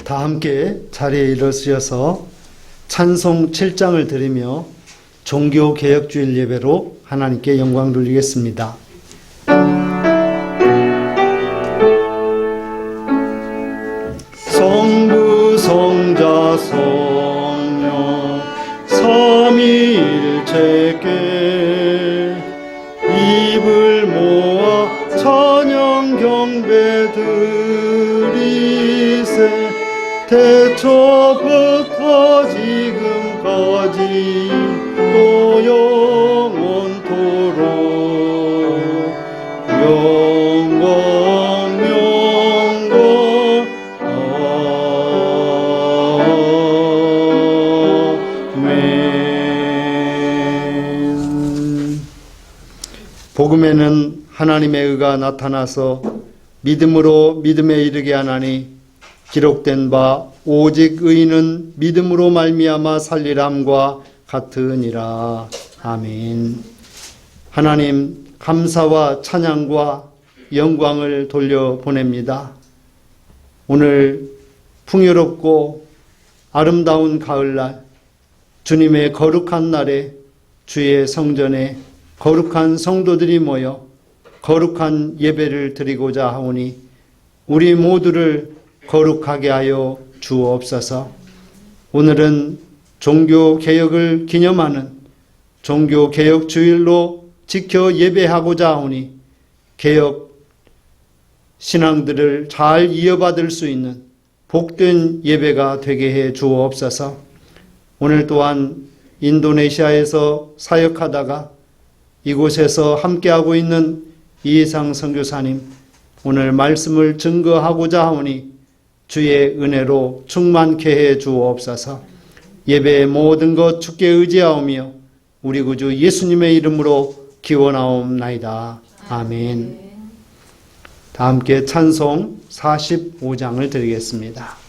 다 함께 자리에 일어서셔서 찬송 7장을 드리며 종교개혁주일 예배로 하나님께 영광 돌리겠습니다. 성부, 성자, 성령 삼위일체께 입을 모아 찬양 경배 드리세. 태초부터 지금까지 또 영원토록 영광 아멘. 복음에는 하나님의 의가 나타나서 믿음으로 믿음에 이르게 하나니 기록된 바 오직 의인은 믿음으로 말미암아 살리람과 같으니라. 아멘. 하나님, 감사와 찬양과 영광을 돌려보냅니다. 오늘 풍요롭고 아름다운 가을날, 주님의 거룩한 날에 주의 성전에 거룩한 성도들이 모여 거룩한 예배를 드리고자 하오니 우리 모두를 거룩하게 하여 주옵소서. 오늘은 종교개혁을 기념하는 종교개혁주일로 지켜 예배하고자 하오니 개혁 신앙들을 잘 이어받을 수 있는 복된 예배가 되게 해 주옵소서. 오늘 또한 인도네시아에서 사역하다가 이곳에서 함께하고 있는 이해상 선교사님, 오늘 말씀을 증거하고자 하오니 주의 은혜로 충만케 해 주옵소서. 예배의 모든 것 주께 의지하오며 우리 구주 예수님의 이름으로 기원하옵나이다. 아멘. 다 함께 찬송 45장을 드리겠습니다.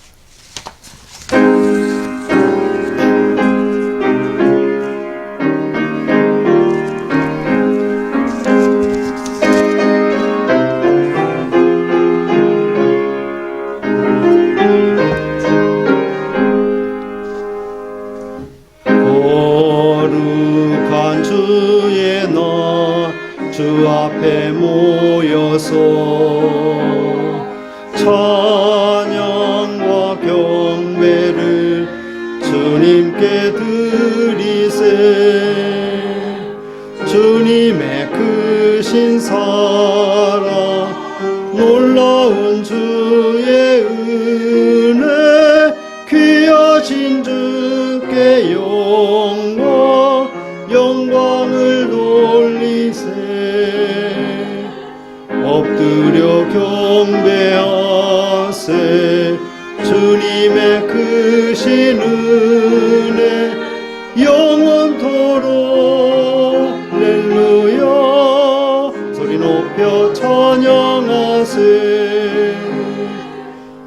주 앞에 모여서 찬양과 경배를 주님께 드리세. 주님의 크신 사랑 놀라운 주의 은혜 귀하신 주께 영광을 돌리세. 엎드려 경배하세. 주님의 크신 은혜 영원토록 할렐루야. 소리 높여 찬양하세.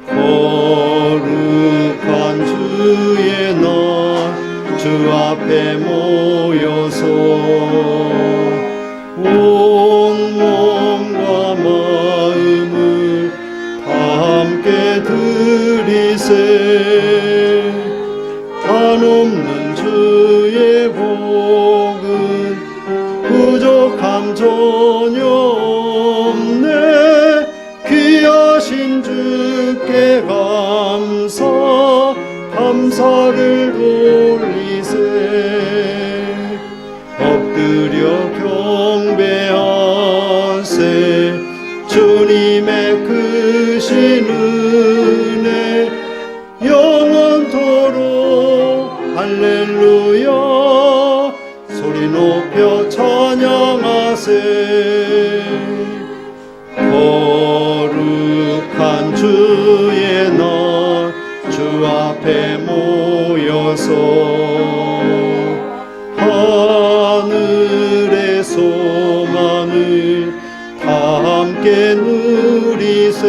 거룩한 주의 날 주 앞에 모여서 온 몸과 마음을 다 함께 드리세. 한없는 주의 복은 부족함 전혀 없네. 귀하신 주께 감사를 돌리세. 엎드려 경배하세. 주님의 크신 은혜 영원토록 할렐루야. 소리 높여 찬양하세. 거룩한 주의 날 주 앞에 모여서 하늘의 소망을 다 함께 누리세.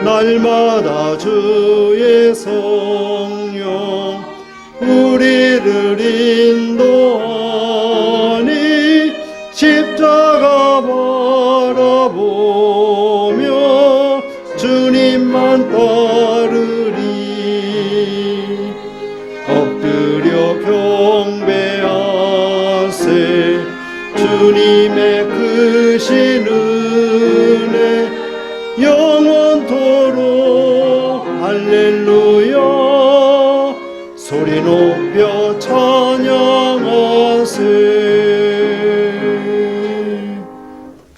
날마다 주의 성령 우리를 인도하니 십자가 바라보며 주님만 따르리. 엎드려 경배하세. 주님의 크신 은혜 영원토록 할렐루야. 소리 높여 찬양하세.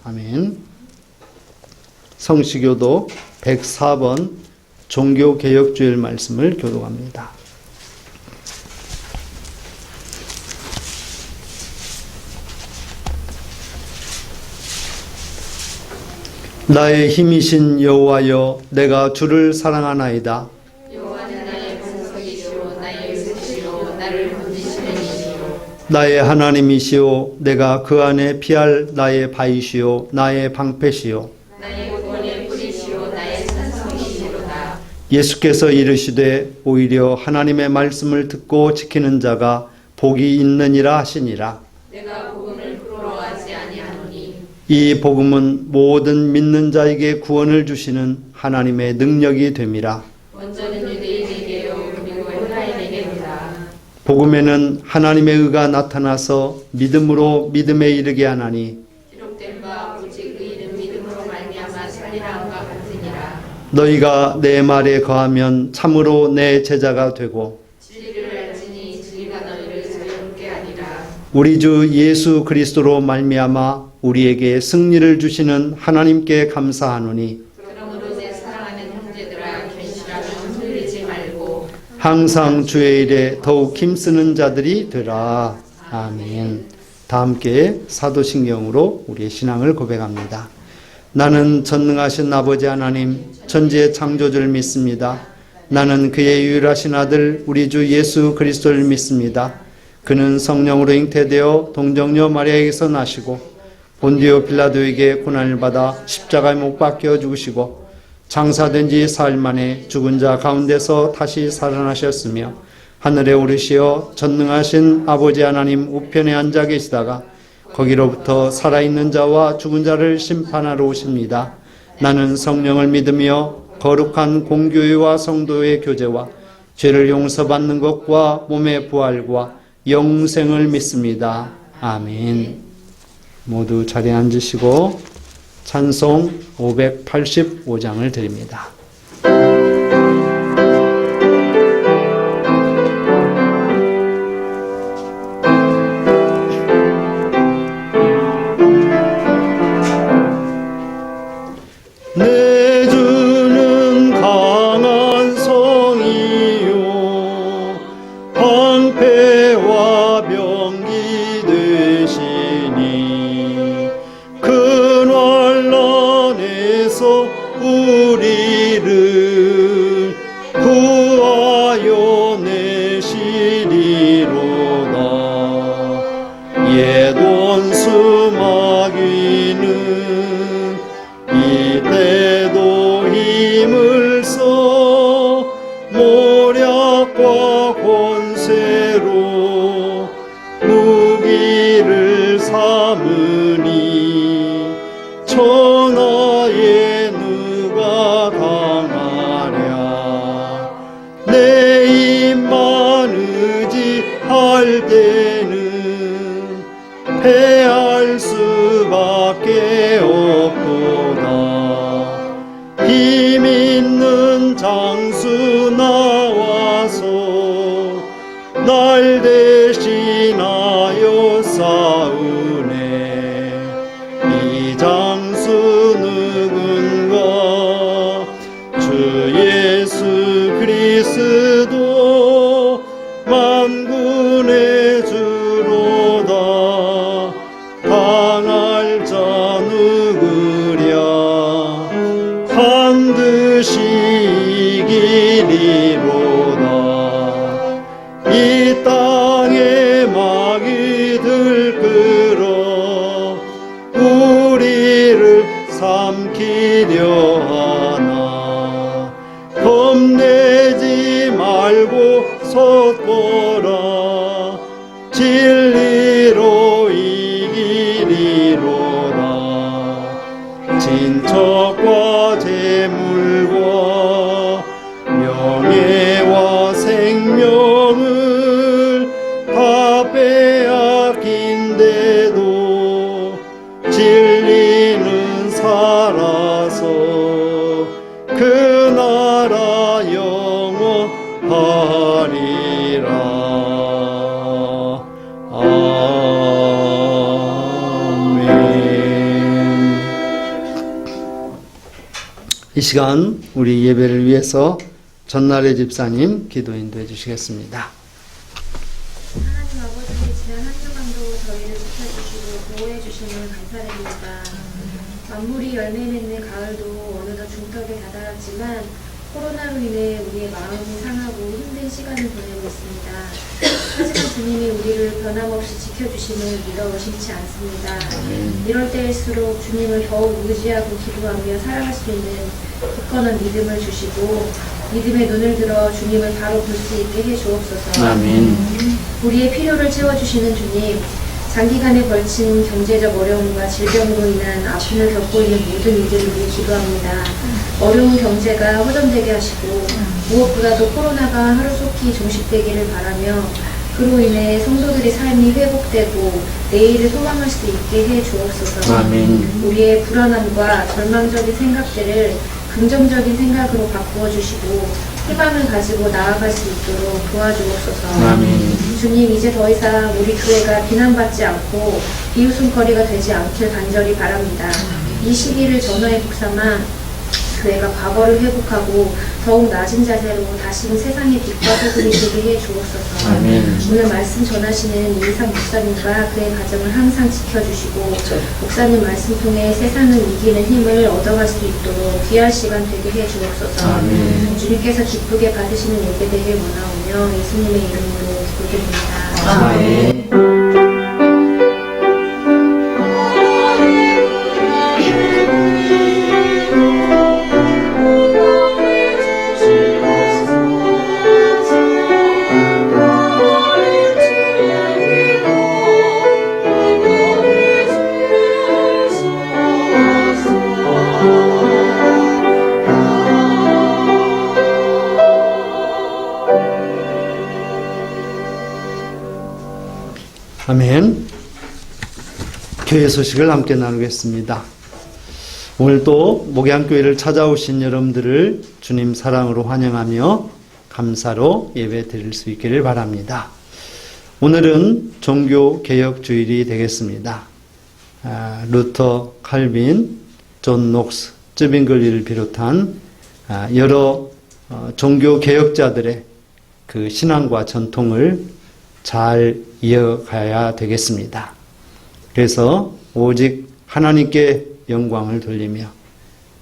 아멘. 성시교도 104번 종교개혁주일 말씀을 교독합니다. 나의 힘이신 여호와여, 내가 주를 사랑하나이다. 여호와는 나의 반석이시오, 나의 의지시오, 나를 건지시는 이시오. 나의 하나님이시오, 내가 그 안에 피할 나의 바위시오, 나의 방패시오. 나의 구원의 뿌리시오, 나의 찬송이시로다. 예수께서 이르시되 오히려 하나님의 말씀을 듣고 지키는 자가 복이 있느니라 하시니라. 내가 복음을 부러워하지 아니하노니 이 복음은 모든 믿는 자에게 구원을 주시는 하나님의 능력이 됨이라. 먼저는 유대인에게요, 그리고 헬라인에게로다. 복음에는 하나님의 의가 나타나서 믿음으로 믿음에 이르게 하나니 기록된 바 오직 의인은 믿음으로 말미암아 살리라 함과 같으니라. 너희가 내 말에 거하면 참으로 내 제자가 되고 진리를 알지니 진리가 너희를 자유롭게 하리라. 우리 주 예수 그리스도로 말미암아 우리에게 승리를 주시는 하나님께 감사하노니 그러므로 내 사랑하는 형제들아, 견실하며 흔들리지 말고 항상 주의 일에 더욱 힘쓰는 자들이 되라. 아멘. 다 함께 사도신경으로 우리의 신앙을 고백합니다. 나는 전능하신 아버지 하나님 천지의 창조주를 믿습니다. 나는 그의 유일하신 아들 우리 주 예수 그리스도를 믿습니다. 그는 성령으로 잉태되어 동정녀 마리아에게서 나시고 본디오 빌라도에게 고난을 받아 십자가에 못 박혀 죽으시고 장사된 지 사흘 만에 죽은 자 가운데서 다시 살아나셨으며 하늘에 오르시어 전능하신 아버지 하나님 우편에 앉아 계시다가 거기로부터 살아있는 자와 죽은 자를 심판하러 오십니다. 나는 성령을 믿으며 거룩한 공교회와 성도의 교제와 죄를 용서받는 것과 몸의 부활과 영생을 믿습니다. 아멘. 모두 자리에 앉으시고 찬송 585장을 드립니다. 내 주는 강한 성이요 방패와 병기 되시니 그 환난에서 우리를 구하여 내시리로다. 옛 원수 마귀는 이때도 힘을 써 모략과 권세로 무기를 삼으니 천하에 누가 당하랴. 내 입만 의지할 때는 패할 수밖에 없도다. 힘 있는 장수 나와서 날 대신하여 싸우네. 이 장수 누군가? 주 예수 그리스도 만군의 주로다. 당할 자 누구랴? 반드시 이기리로다. 이 땅에 마귀 들끓어 우리를 삼키려 하나. 겁내지 말고 섰거라. 진리로 이기리로다. 친척과 재물 이 시간 우리 예배를 위해서 전나래 집사님 기도 인도해 주시겠습니다. 하나님 아버지, 지난 한 주간도 저희를 지켜주시고 보호해 주시는 감사드립니다. 만물이 열매 맺는 가을도 어느덧 중턱에 다다랐지만 코로나로 인해 우리의 마음이 상하고 힘든 시간을 보내고 있습니다. 하지만 주님이 우리를 변함없이 지켜주심을 믿어 의심치 않습니다. 이럴 때일수록 주님을 더욱 의지하고 기도하며 살아갈 수 있는 굳건한 믿음을 주시고 믿음의 눈을 들어 주님을 바로 볼 수 있게 해 주옵소서. 아멘. 우리의 필요를 채워주시는 주님, 장기간에 걸친 경제적 어려움과 질병으로 인한 아픔을 겪고 있는 모든 이들을 위해 기도합니다. 어려운 경제가 호전되게 하시고 무엇보다도 코로나가 하루속히 종식되기를 바라며 그로 인해 성도들의 삶이 회복되고 내일을 소망할 수 있게 해 주옵소서. 아멘. 우리의 불안함과 절망적인 생각들을 긍정적인 생각으로 바꾸어 주시고 희망을 가지고 나아갈 수 있도록 도와주옵소서. 아멘. 주님, 이제 더 이상 우리 교회가 비난받지 않고 비웃음거리가 되지 않길 간절히 바랍니다. 이 시기를 전화에 북삼아 교회가 과거를 회복하고 더욱 낮은 자세로 다시금 세상의 빛과 소금이 되게 해 주옵소서. 아멘. 오늘 말씀 전하시는 이상 목사님과 그의 가정을 항상 지켜주시고 목사님 말씀 통해 세상을 이기는 힘을 얻어갈 수 있도록 귀한 시간 되게 해 주옵소서. 아멘. 주님께서 기쁘게 받으시는 예배 되길 원하오며 예수님의 이름으로 기도드립니다. 아멘. 아멘. 교회 소식을 함께 나누겠습니다. 오늘 또 목양교회를 찾아오신 여러분들을 주님 사랑으로 환영하며 감사로 예배 드릴 수 있기를 바랍니다. 오늘은 종교개혁 주일이 되겠습니다. 루터, 칼빈, 존 녹스, 쯔빙글리를 비롯한 여러 종교개혁자들의 그 신앙과 전통을 잘 이어가야 되겠습니다. 그래서 오직 하나님께 영광을 돌리며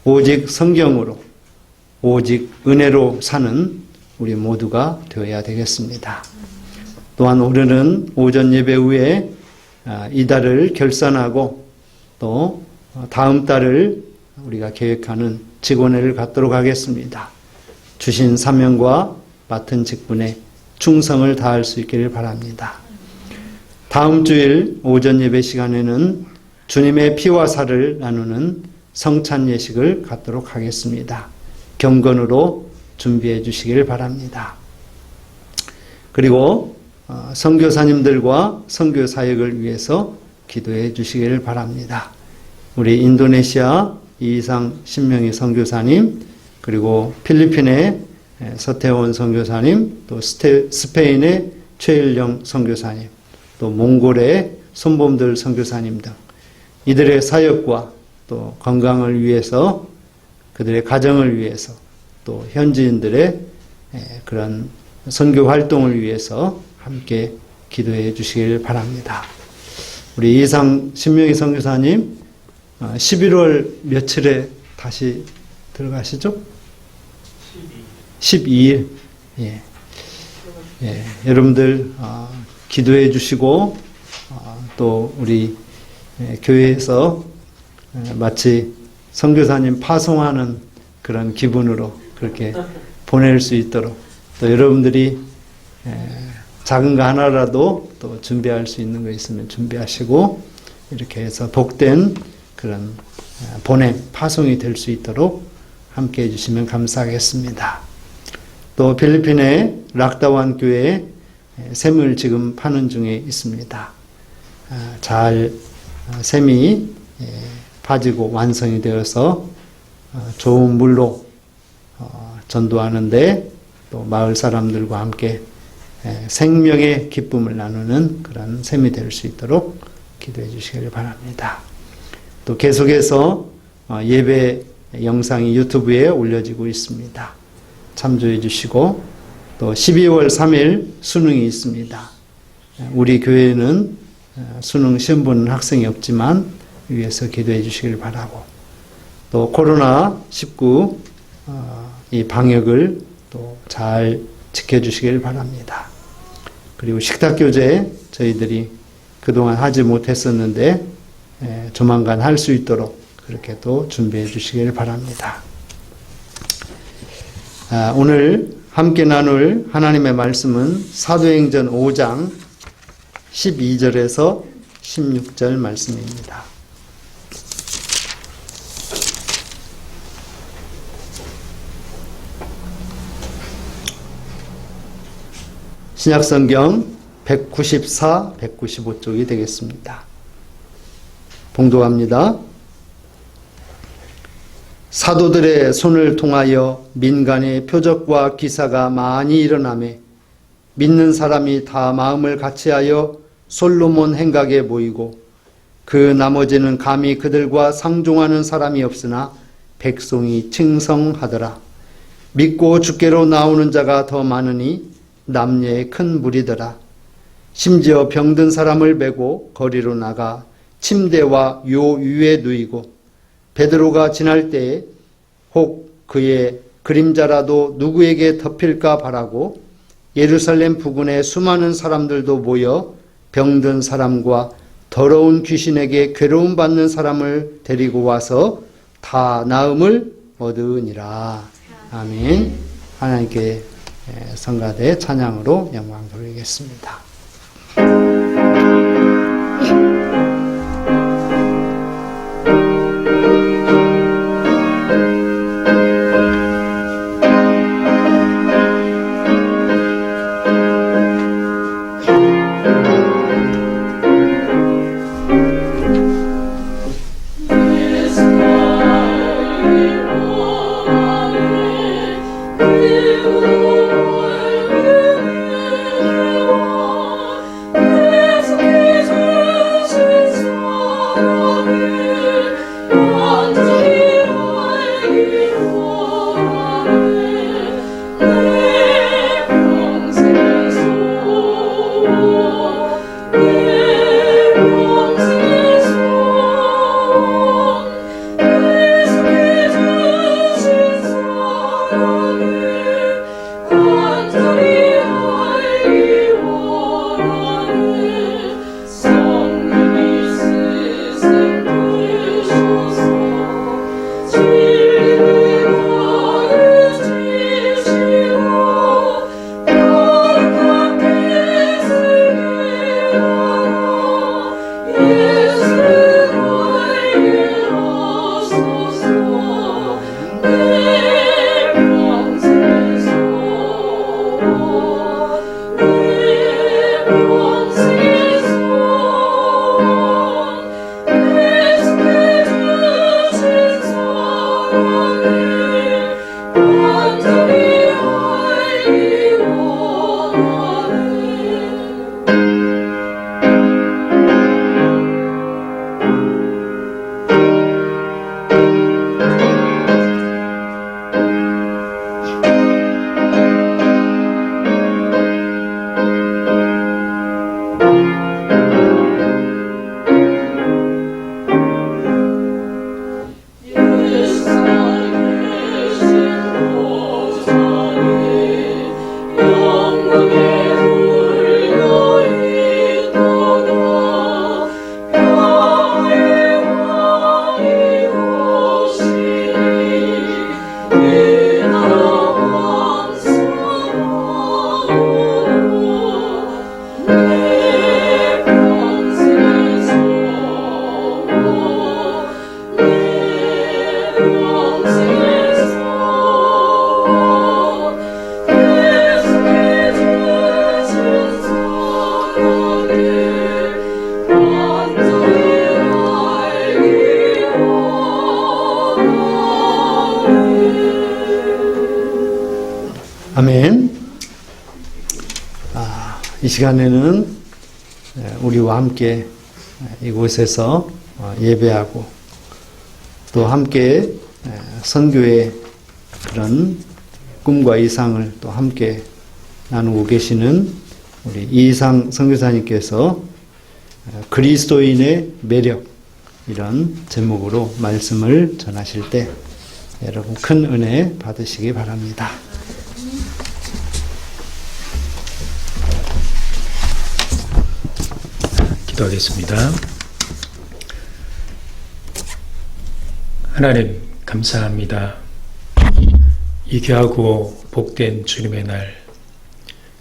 오직 성경으로 오직 은혜로 사는 우리 모두가 되어야 되겠습니다. 또한 오늘은 오전 예배 후에 이달을 결산하고 또 다음 달을 우리가 계획하는 직원회를 갖도록 하겠습니다. 주신 사명과 맡은 직분에 충성을 다할 수 있기를 바랍니다. 다음 주일 오전 예배 시간에는 주님의 피와 살을 나누는 성찬 예식을 갖도록 하겠습니다. 경건으로 준비해 주시기를 바랍니다. 그리고 선교사님들과 선교 사역을 위해서 기도해 주시기를 바랍니다. 우리 인도네시아 이상 신명희 선교사님, 그리고 필리핀의 서태원 선교사님, 또 스페인의 최일령 선교사님, 또 몽골의 손범들 선교사님 등 이들의 사역과 또 건강을 위해서, 그들의 가정을 위해서, 또 현지인들의 그런 선교 활동을 위해서 함께 기도해 주시길 바랍니다. 우리 이상 신명희 선교사님 11월 며칠에 다시 들어가시죠? 12일. 예. 예. 여러분들 기도해 주시고 또 우리 교회에서 마치 선교사님 파송하는 그런 기분으로 그렇게 보낼 수 있도록, 또 여러분들이 작은 거 하나라도 또 준비할 수 있는 거 있으면 준비하시고, 이렇게 해서 복된 그런 보냄, 파송이 될 수 있도록 함께 해주시면 감사하겠습니다. 또 필리핀의 락다완 교회에 샘을 지금 파는 중에 있습니다. 잘 샘이 파지고 완성이 되어서 좋은 물로 전도하는데, 또 마을 사람들과 함께 생명의 기쁨을 나누는 그런 샘이 될 수 있도록 기도해 주시기를 바랍니다. 또 계속해서 예배 영상이 유튜브에 올려지고 있습니다. 참조해 주시고 또 12월 3일 수능이 있습니다. 우리 교회는 수능 시험 보는 학생이 없지만 위해서 기도해 주시길 바라고 또 코로나19 이 방역을 또 잘 지켜주시길 바랍니다. 그리고 식탁교제 저희들이 그동안 하지 못했었는데 조만간 할 수 있도록 그렇게 또 준비해 주시길 바랍니다. 오늘 함께 나눌 하나님의 말씀은 사도행전 5장 12절에서 16절 말씀입니다. 신약성경 194, 195쪽이 되겠습니다. 봉독합니다. 사도들의 손을 통하여 민간의 표적과 기사가 많이 일어나매 믿는 사람이 다 마음을 같이하여 솔로몬 행각에 모이고 그 나머지는 감히 그들과 상종하는 사람이 없으나 백성이 칭송하더라. 믿고 주께로 나오는 자가 더 많으니 남녀의 큰 무리더라. 심지어 병든 사람을 메고 거리로 나가 침대와 요 위에 누이고 베드로가 지날 때에 혹 그의 그림자라도 누구에게 덮일까 바라고 예루살렘 부근에 수많은 사람들도 모여 병든 사람과 더러운 귀신에게 괴로움 받는 사람을 데리고 와서 다 나음을 얻으니라. 아멘. 하나님께 성가대 찬양으로 영광 돌리겠습니다. 아멘. 이 시간에는 우리와 함께 이곳에서 예배하고 또 함께 선교의 그런 꿈과 이상을 또 함께 나누고 계시는 우리 이상 선교사님께서 그리스도인의 매력 이런 제목으로 말씀을 전하실 때 여러분 큰 은혜 받으시기 바랍니다. 기도하겠습니다. 하나님 감사합니다. 이 귀하고 복된 주님의 날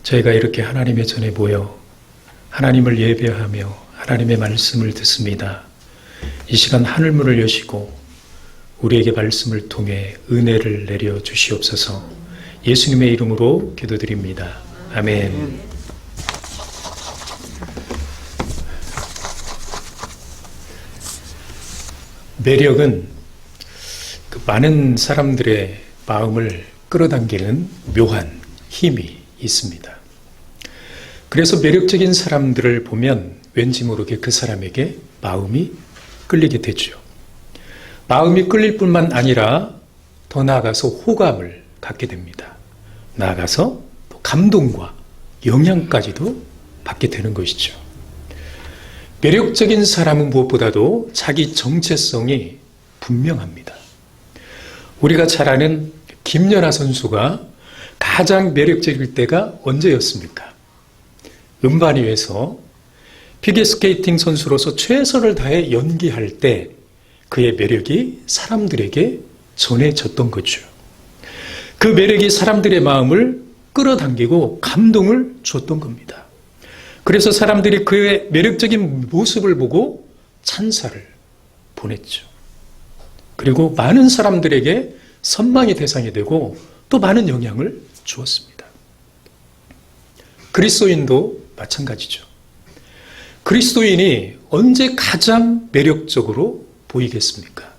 저희가 이렇게 하나님의 전에 모여 하나님을 예배하며 하나님의 말씀을 듣습니다. 이 시간 하늘문을 여시고 우리에게 말씀을 통해 은혜를 내려 주시옵소서. 예수님의 이름으로 기도드립니다. 아멘. 매력은 많은 사람들의 마음을 끌어당기는 묘한 힘이 있습니다. 그래서 매력적인 사람들을 보면 왠지 모르게 그 사람에게 마음이 끌리게 되죠. 마음이 끌릴 뿐만 아니라 더 나아가서 호감을 갖게 됩니다. 나아가서 또 감동과 영향까지도 받게 되는 것이죠. 매력적인 사람은 무엇보다도 자기 정체성이 분명합니다. 우리가 잘 아는 김연아 선수가 가장 매력적일 때가 언제였습니까? 음반 위에서 피겨스케이팅 선수로서 최선을 다해 연기할 때 그의 매력이 사람들에게 전해졌던 거죠. 그 매력이 사람들의 마음을 끌어당기고 감동을 줬던 겁니다. 그래서 사람들이 그의 매력적인 모습을 보고 찬사를 보냈죠. 그리고 많은 사람들에게 선망의 대상이 되고 또 많은 영향을 주었습니다. 그리스도인도 마찬가지죠. 그리스도인이 언제 가장 매력적으로 보이겠습니까?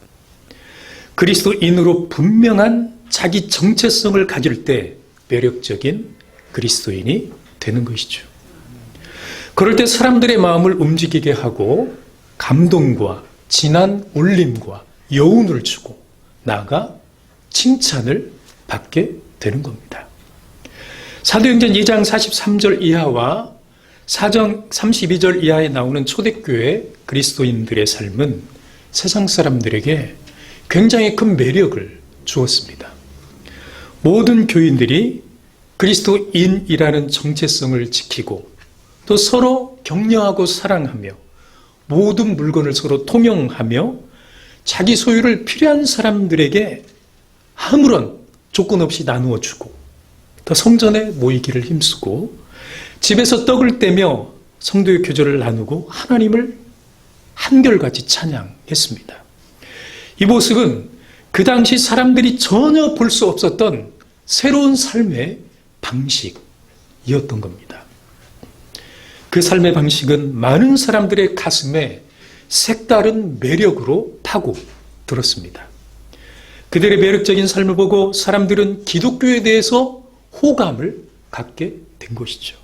그리스도인으로 분명한 자기 정체성을 가질 때 매력적인 그리스도인이 되는 것이죠. 그럴 때 사람들의 마음을 움직이게 하고 감동과 진한 울림과 여운을 주고 나아가 칭찬을 받게 되는 겁니다. 사도행전 2장 43절 이하와 4장 32절 이하에 나오는 초대교회 그리스도인들의 삶은 세상 사람들에게 굉장히 큰 매력을 주었습니다. 모든 교인들이 그리스도인이라는 정체성을 지키고 또 서로 격려하고 사랑하며 모든 물건을 서로 통용하며 자기 소유를 필요한 사람들에게 아무런 조건 없이 나누어 주고 또 성전에 모이기를 힘쓰고 집에서 떡을 떼며 성도의 교제를 나누고 하나님을 한결같이 찬양했습니다. 이 모습은 그 당시 사람들이 전혀 볼 수 없었던 새로운 삶의 방식이었던 겁니다. 그 삶의 방식은 많은 사람들의 가슴에 색다른 매력으로 파고 들었습니다. 그들의 매력적인 삶을 보고 사람들은 기독교에 대해서 호감을 갖게 된 것이죠.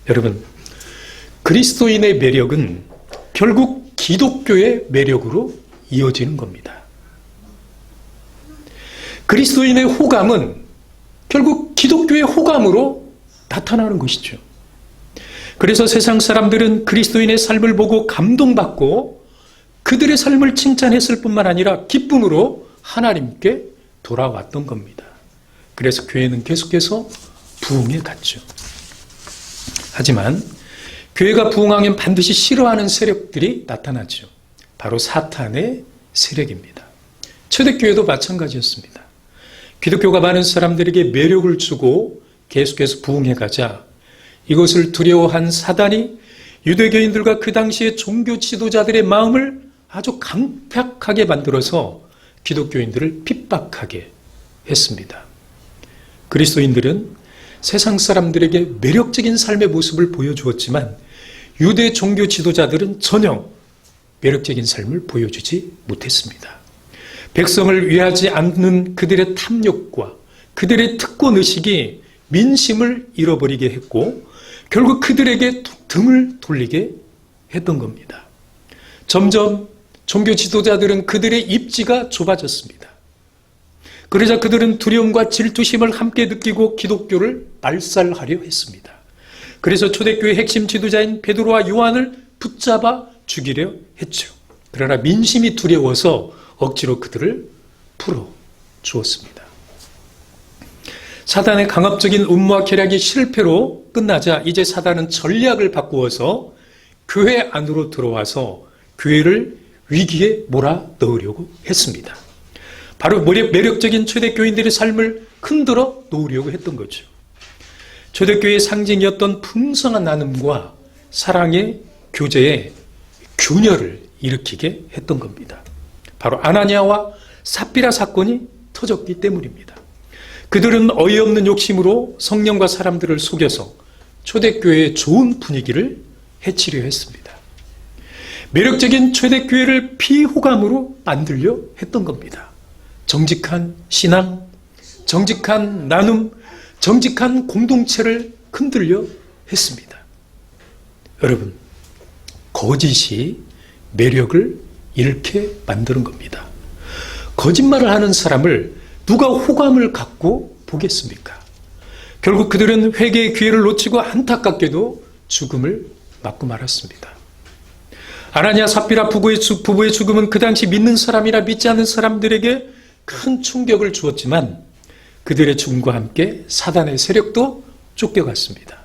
여러분, 그리스도인의 매력은 결국 기독교의 매력으로 이어지는 겁니다. 그리스도인의 호감은 결국 기독교의 호감으로 나타나는 것이죠. 그래서 세상 사람들은 그리스도인의 삶을 보고 감동받고 그들의 삶을 칭찬했을 뿐만 아니라 기쁨으로 하나님께 돌아왔던 겁니다. 그래서 교회는 계속해서 부흥해 갔죠. 하지만 교회가 부흥하면 반드시 싫어하는 세력들이 나타나죠. 바로 사탄의 세력입니다. 초대교회도 마찬가지였습니다. 기독교가 많은 사람들에게 매력을 주고 계속해서 부흥해 가자 이것을 두려워한 사단이 유대교인들과 그 당시의 종교 지도자들의 마음을 아주 강팍하게 만들어서 기독교인들을 핍박하게 했습니다. 그리스도인들은 세상 사람들에게 매력적인 삶의 모습을 보여주었지만 유대 종교 지도자들은 전혀 매력적인 삶을 보여주지 못했습니다. 백성을 위하지 않는 그들의 탐욕과 그들의 특권의식이 민심을 잃어버리게 했고 결국 그들에게 등을 돌리게 했던 겁니다. 점점 종교 지도자들은 그들의 입지가 좁아졌습니다. 그러자 그들은 두려움과 질투심을 함께 느끼고 기독교를 말살하려 했습니다. 그래서 초대교회 핵심 지도자인 베드로와 요한을 붙잡아 죽이려 했죠. 그러나 민심이 두려워서 억지로 그들을 풀어 주었습니다. 사단의 강압적인 음모와 계략이 실패로 끝나자 이제 사단은 전략을 바꾸어서 교회 안으로 들어와서 교회를 위기에 몰아넣으려고 했습니다. 바로 매력적인 초대교인들의 삶을 흔들어 놓으려고 했던 거죠. 초대교회의 상징이었던 풍성한 나눔과 사랑의 교제에 균열을 일으키게 했던 겁니다. 바로 아나니아와 삽비라 사건이 터졌기 때문입니다. 그들은 어이없는 욕심으로 성령과 사람들을 속여서 초대교회의 좋은 분위기를 해치려 했습니다. 매력적인 초대교회를 피호감으로 만들려 했던 겁니다. 정직한 신앙, 정직한 나눔, 정직한 공동체를 흔들려 했습니다. 여러분, 거짓이 매력을 잃게 만드는 겁니다. 거짓말을 하는 사람을 누가 호감을 갖고 보겠습니까? 결국 그들은 회개의 기회를 놓치고 안타깝게도 죽음을 맞고 말았습니다. 아나니아 삽비라 부부의 죽음은 그 당시 믿는 사람이나 믿지 않는 사람들에게 큰 충격을 주었지만 그들의 죽음과 함께 사단의 세력도 쫓겨갔습니다.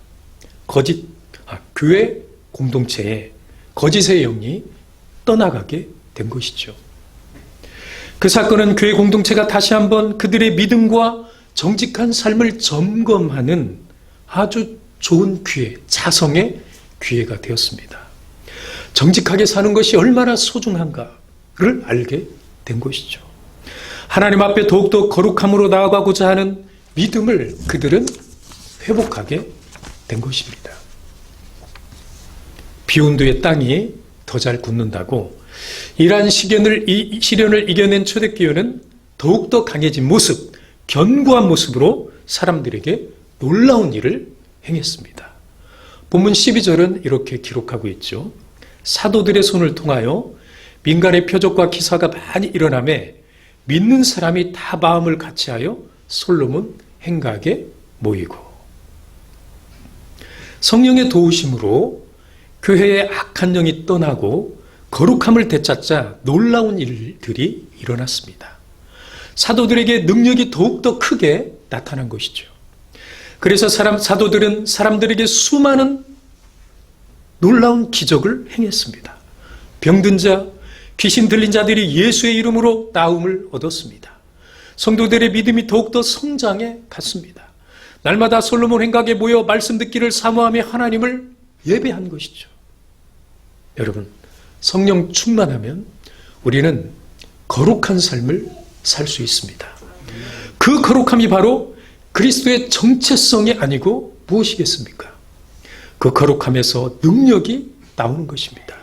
교회 공동체에 거짓의 영이 떠나가게 된 것이죠. 그 사건은 교회 공동체가 다시 한번 그들의 믿음과 정직한 삶을 점검하는 아주 좋은 기회, 자성의 기회가 되었습니다. 정직하게 사는 것이 얼마나 소중한가를 알게 된 것이죠. 하나님 앞에 더욱더 거룩함으로 나아가고자 하는 믿음을 그들은 회복하게 된 것입니다. 비온 뒤에 땅이 더 잘 굳는다고 이러한 시련을 이겨낸 초대교회는 더욱더 강해진 모습, 견고한 모습으로 사람들에게 놀라운 일을 행했습니다. 본문 12절은 이렇게 기록하고 있죠. 사도들의 손을 통하여 민간의 표적과 기사가 많이 일어나매 믿는 사람이 다 마음을 같이하여 솔로몬 행각에 모이고, 성령의 도우심으로 교회의 악한 영이 떠나고 거룩함을 되찾자 놀라운 일들이 일어났습니다. 사도들에게 능력이 더욱더 크게 나타난 것이죠. 그래서 사도들은 사람들에게 수많은 놀라운 기적을 행했습니다. 병든 자, 귀신 들린 자들이 예수의 이름으로 나음을 얻었습니다. 성도들의 믿음이 더욱더 성장해 갔습니다. 날마다 솔로몬 행각에 모여 말씀 듣기를 사모하며 하나님을 예배한 것이죠. 여러분, 성령 충만하면 우리는 거룩한 삶을 살 수 있습니다. 그 거룩함이 바로 그리스도의 정체성이 아니고 무엇이겠습니까? 그 거룩함에서 능력이 나오는 것입니다.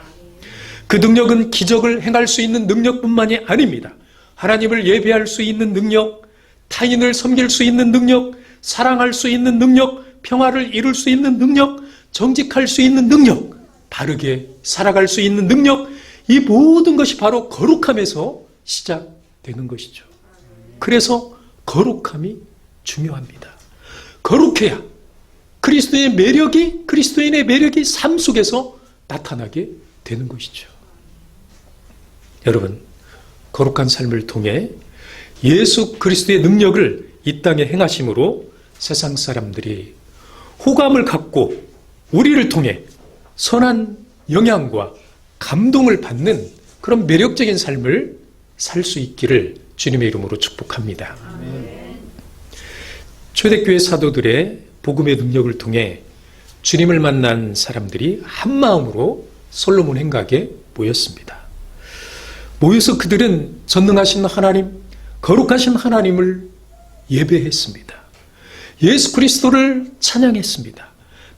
그 능력은 기적을 행할 수 있는 능력뿐만이 아닙니다. 하나님을 예배할 수 있는 능력, 타인을 섬길 수 있는 능력, 사랑할 수 있는 능력, 평화를 이룰 수 있는 능력, 정직할 수 있는 능력, 바르게 살아갈 수 있는 능력, 이 모든 것이 바로 거룩함에서 시작되는 것이죠. 그래서 거룩함이 중요합니다. 거룩해야 그리스도인의 매력이 삶 속에서 나타나게 되는 것이죠. 여러분, 거룩한 삶을 통해 예수 그리스도의 능력을 이 땅에 행하심으로 세상 사람들이 호감을 갖고 우리를 통해 선한 영향과 감동을 받는 그런 매력적인 삶을 살 수 있기를 주님의 이름으로 축복합니다. 초대교회 사도들의 복음의 능력을 통해 주님을 만난 사람들이 한 마음으로 솔로몬 행각에 모였습니다. 모여서 그들은 전능하신 하나님, 거룩하신 하나님을 예배했습니다. 예수 그리스도를 찬양했습니다.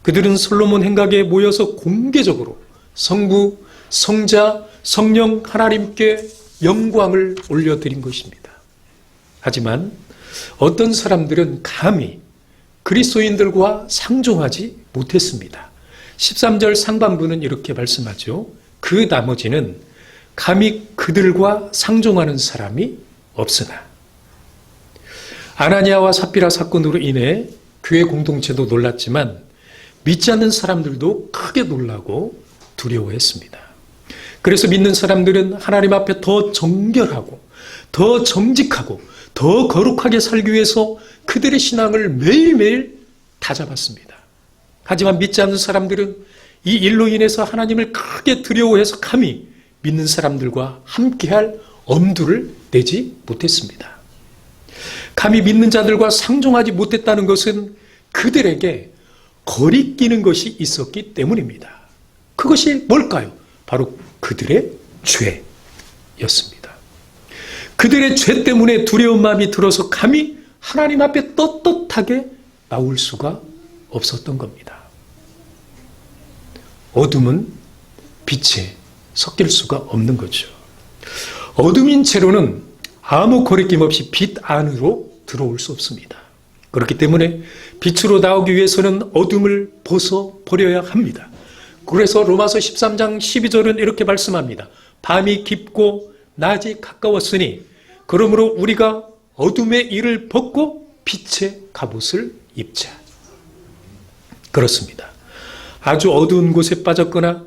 그들은 솔로몬 행각에 모여서 공개적으로 성부, 성자, 성령 하나님께 영광을 올려드린 것입니다. 하지만 어떤 사람들은 감히 그리스도인들과 상종하지 못했습니다. 13절 상반부는 이렇게 말씀하죠. 그 나머지는 감히 그들과 상종하는 사람이 없으나 아나니아와 삽비라 사건으로 인해 교회 공동체도 놀랐지만 믿지 않는 사람들도 크게 놀라고 두려워했습니다. 그래서 믿는 사람들은 하나님 앞에 더 정결하고 더 정직하고 더 거룩하게 살기 위해서 그들의 신앙을 매일매일 다잡았습니다. 하지만 믿지 않는 사람들은 이 일로 인해서 하나님을 크게 두려워해서 감히 믿는 사람들과 함께할 엄두를 내지 못했습니다. 감히 믿는 자들과 상종하지 못했다는 것은 그들에게 거리끼는 것이 있었기 때문입니다. 그것이 뭘까요? 바로 그들의 죄였습니다. 그들의 죄 때문에 두려운 마음이 들어서 감히 하나님 앞에 떳떳하게 나올 수가 없었던 겁니다. 어둠은 빛에 섞일 수가 없는 거죠. 어둠인 채로는 아무 거리낌 없이 빛 안으로 들어올 수 없습니다. 그렇기 때문에 빛으로 나오기 위해서는 어둠을 벗어버려야 합니다. 그래서 로마서 13장 12절은 이렇게 말씀합니다. 밤이 깊고 낮이 가까웠으니 그러므로 우리가 어둠의 일을 벗고 빛의 갑옷을 입자. 그렇습니다. 아주 어두운 곳에 빠졌거나